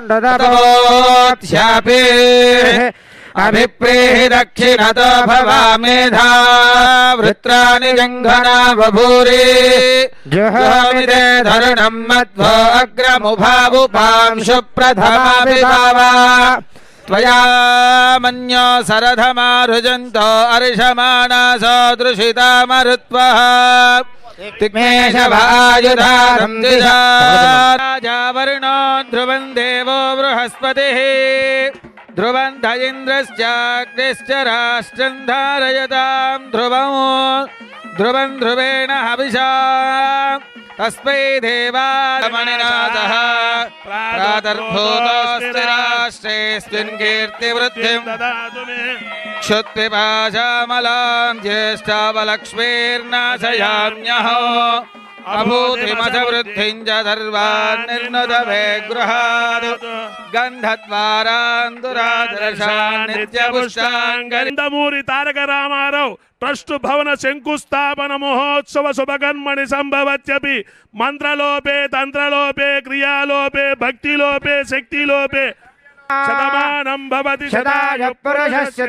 नदवोऽध्यापि अभिप्रेहि दक्षिणतो भवामेधा वृत्राणि जङ्घना बभूरि जुहोमिते धरुणं मध्वो अग्रमुभावुपांशु प्रथमाभिभावा त्वया मन्यो सरधमारुजन्तो अर्षमाणा सदृशिता मरुत्वः तिग्मेशवायुधारं दिशा राजावर्णो ध्रुवं देवो बृहस्पतिः ध्रुवं ध इन्द्रश्चाग्निश्च राष्ट्रं धारयतां ध्रुवं ध्रुवेण हविषा तस्मै देवामणिनाथः प्रातर्भूतोऽस्ति राष्ट्रेऽस्मिन् कीर्तिवृद्धिं ददातु मे क्षुत्पिपाशामलां ज्येष्ठावलक्ष्मीर्नाशयाम्यहो अभूतिमथवृद्धिं च सर्वान् निर्नुत मे गृहात् गन्धद्वारान्दुरादर्शान् नित्यपुष्टाङ्गन्दमूरि तारक रामाराव ट्रस्ट भवन शंकुस्थापन महोत्सव शुभकर्मणि संभवत्यपि मंत्रलोपे तंत्रलोपे क्रियालोपे भक्तिलोपे शक्तिलोपे शतमानं भवति शताय पुरुषस्य